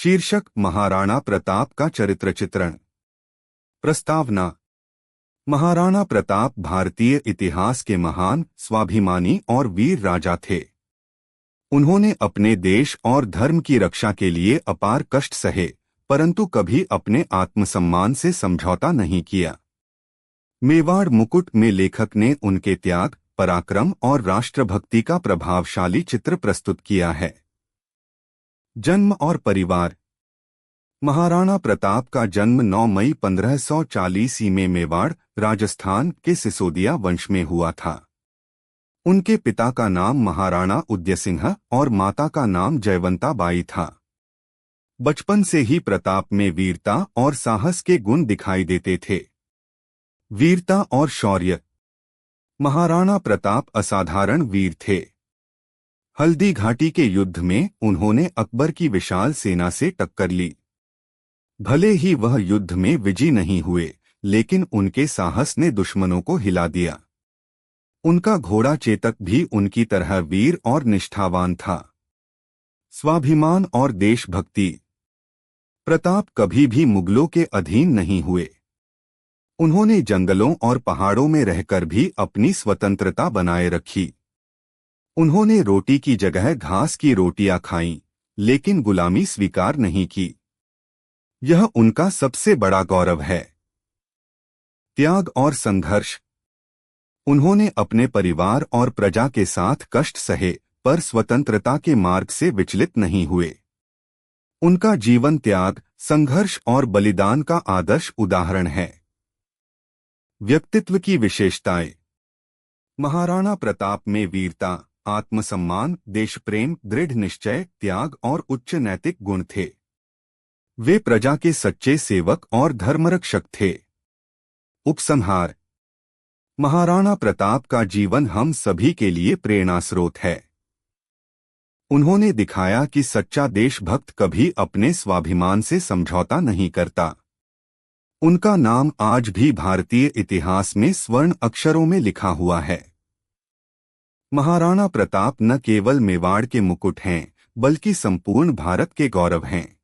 शीर्षक महाराणा प्रताप का चरित्र चित्रण। प्रस्तावना। महाराणा प्रताप भारतीय इतिहास के महान, स्वाभिमानी और वीर राजा थे। उन्होंने अपने देश और धर्म की रक्षा के लिए अपार कष्ट सहे, परंतु कभी अपने आत्मसम्मान से समझौता नहीं किया। मेवाड़ मुकुट में लेखक ने उनके त्याग, पराक्रम और राष्ट्रभक्ति का प्रभावशाली चित्र प्रस्तुत किया है। जन्म और परिवार। महाराणा प्रताप का जन्म 9 मई 1540 में मेवाड़, राजस्थान के सिसोदिया वंश में हुआ था। उनके पिता का नाम महाराणा उदयसिंह और माता का नाम जयवंता बाई था। बचपन से ही प्रताप में वीरता और साहस के गुण दिखाई देते थे। वीरता और शौर्य। महाराणा प्रताप असाधारण वीर थे। हल्दी घाटी के युद्ध में उन्होंने अकबर की विशाल सेना से टक्कर ली। भले ही वह युद्ध में विजयी नहीं हुए, लेकिन उनके साहस ने दुश्मनों को हिला दिया। उनका घोड़ा चेतक भी उनकी तरह वीर और निष्ठावान था। स्वाभिमान और देशभक्ति। प्रताप कभी भी मुगलों के अधीन नहीं हुए। उन्होंने जंगलों और पहाड़ों में रहकर भी अपनी स्वतंत्रता बनाए रखी। उन्होंने रोटी की जगह घास की रोटियां खाईं, लेकिन गुलामी स्वीकार नहीं की। यह उनका सबसे बड़ा गौरव है। त्याग और संघर्ष। उन्होंने अपने परिवार और प्रजा के साथ कष्ट सहे, पर स्वतंत्रता के मार्ग से विचलित नहीं हुए। उनका जीवन त्याग, संघर्ष और बलिदान का आदर्श उदाहरण है। व्यक्तित्व की विशेषताएं। महाराणा प्रताप में वीरता, आत्मसम्मान, देशप्रेम, दृढ़ निश्चय, त्याग और उच्च नैतिक गुण थे। वे प्रजा के सच्चे सेवक और धर्मरक्षक थे। उपसंहार। महाराणा प्रताप का जीवन हम सभी के लिए प्रेरणास्रोत है। उन्होंने दिखाया कि सच्चा देशभक्त कभी अपने स्वाभिमान से समझौता नहीं करता। उनका नाम आज भी भारतीय इतिहास में स्वर्ण अक्षरों में लिखा हुआ है। महाराणा प्रताप न केवल मेवाड़ के मुकुट हैं, बल्कि संपूर्ण भारत के गौरव हैं।